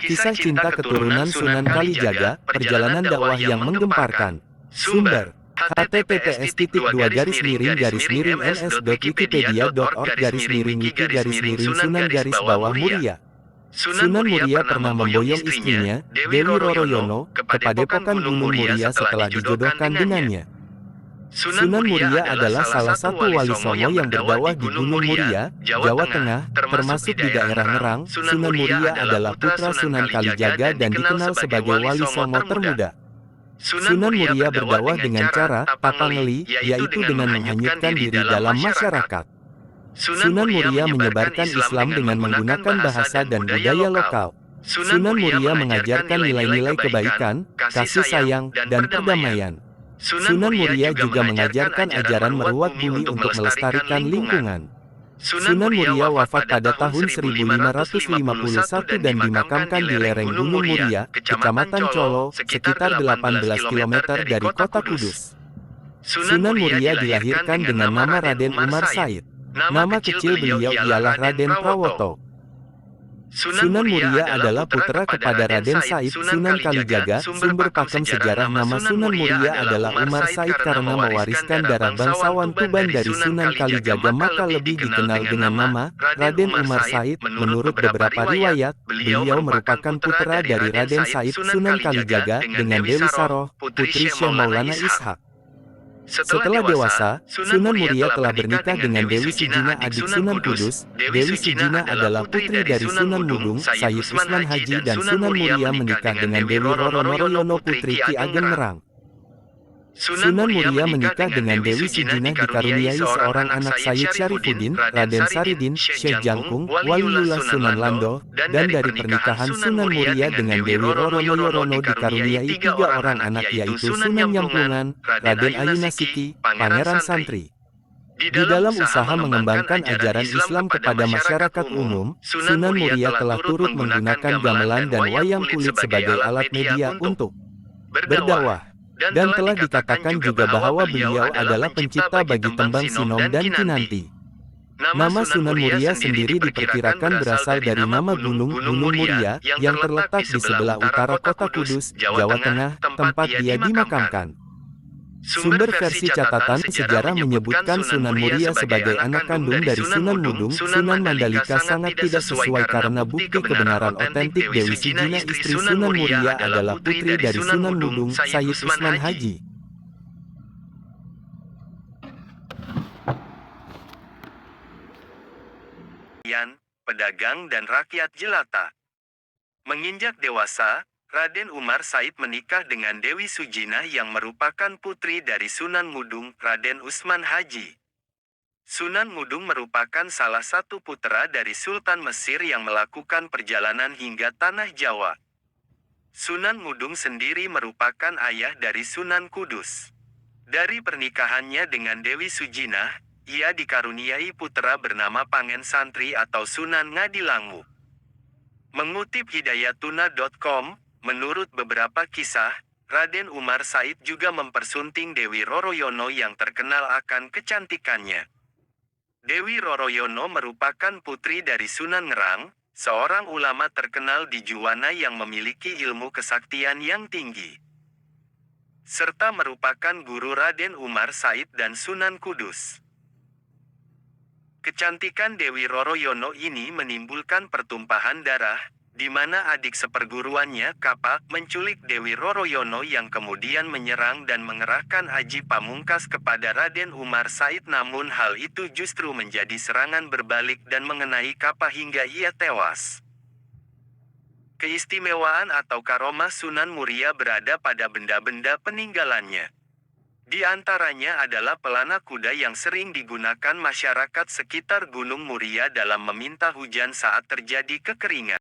Kisah cinta keturunan Sunan Kalijaga, perjalanan dakwah yang menggemparkan. Sumber: https://ns.wikipedia.org/ms/wiki-Sunan-Muria. Sunan Muria pernah memboyong istrinya, Dewi Roroyono, ke padepokan Gunung Muria setelah dijodohkan dengannya. Sunan Muria adalah salah satu wali songo yang berdakwah di Gunung Muria, Jawa Tengah, termasuk di daerah Ngerang. Sunan Muria adalah putra Sunan Kalijaga dan dikenal sebagai wali songo termuda. Sunan Muria berdakwah dengan cara tapangeli, yaitu dengan menghanyutkan diri dalam masyarakat. Sunan Muria menyebarkan Islam dengan menggunakan bahasa dan budaya lokal. Sunan Muria mengajarkan nilai-nilai kebaikan, kasih sayang, dan perdamaian. Sunan Muria juga mengajarkan ajaran merawat bumi untuk melestarikan lingkungan. Sunan Muria wafat pada tahun 1551 dan dimakamkan di lereng Gunung Muria, Kecamatan Colo, sekitar 18 km dari kota Kudus. Sunan Muria dilahirkan dengan nama Raden Umar Said. Nama kecil beliau ialah Raden Prawoto. Sunan Muria adalah putra kepada Raden Said Sunan Kalijaga. Sumber pakem sejarah nama Sunan Muria adalah Umar Said karena mewariskan darah bangsawan Tuban dari Sunan Kalijaga maka lebih dikenal dengan nama Raden Umar Said. Menurut beberapa riwayat, beliau merupakan putra dari Raden Said Sunan Kalijaga dengan Dewi Saroh, putri Syekh Maulana Ishak. Setelah dewasa, Sunan Muria telah bernikah dengan Dewi Sujina adik Sunan Kudus. Dewi Sujina adalah putri dari Sunan Mudung, Sayyid Usman Haji dan Sunan Muria menikah dengan Dewi Roroyono putri Ki Ageng Ngerang. Sunan Muria menikah dengan Dewi Sujina dikaruniai seorang anak Sayyid Syarifuddin, Raden Saridin, Syekh Jangkung, Waliullah Sunan Lando, dan dari pernikahan Sunan Muria dengan Dewi Roroyono dikaruniai 3 orang anak yaitu Sunan Nyamplungan, Raden Ayunasiti, Pangeran Santri. Di dalam usaha mengembangkan ajaran Islam kepada masyarakat umum, Sunan Muria telah turut menggunakan gamelan dan wayang kulit sebagai alat media untuk berdakwah. Dan telah dikatakan juga bahwa beliau adalah pencipta bagi tembang Sinom dan Kinanti. Nama Sunan Muria sendiri diperkirakan berasal dari nama Gunung Muria yang terletak di sebelah utara kota Kudus, Jawa Tengah, tempat dia dimakamkan. Sumber versi catatan sejarah menyebutkan Sunan Muria sebagai anak kandung dari Sunan Mudung. Sunan Mandalika sangat tidak sesuai karena bukti kebenaran otentik Dewi Sujina istri Sunan Muria adalah putri dari Sunan Mudung, Sayyid Usman Haji. Pedagang dan rakyat jelata. Menginjak dewasa, Raden Umar Said menikah dengan Dewi Sujina yang merupakan putri dari Sunan Mudung, Raden Usman Haji. Sunan Mudung merupakan salah satu putra dari Sultan Mesir yang melakukan perjalanan hingga Tanah Jawa. Sunan Mudung sendiri merupakan ayah dari Sunan Kudus. Dari pernikahannya dengan Dewi Sujina, ia dikaruniai putra bernama Pangen Santri atau Sunan Ngadilangu. Mengutip hidayatuna.com, menurut beberapa kisah, Raden Umar Said juga mempersunting Dewi Roroyono yang terkenal akan kecantikannya. Dewi Roroyono merupakan putri dari Sunan Ngerang, seorang ulama terkenal di Juwana yang memiliki ilmu kesaktian yang tinggi, serta merupakan guru Raden Umar Said dan Sunan Kudus. Kecantikan Dewi Roroyono ini menimbulkan pertumpahan darah, di mana adik seperguruannya, Kapak, menculik Dewi Roroyono yang kemudian menyerang dan mengerahkan Aji Pamungkas kepada Raden Umar Said. Namun hal itu justru menjadi serangan berbalik dan mengenai Kapak hingga ia tewas. Keistimewaan atau karomah Sunan Muria berada pada benda-benda peninggalannya. Di antaranya adalah pelana kuda yang sering digunakan masyarakat sekitar Gunung Muria dalam meminta hujan saat terjadi kekeringan.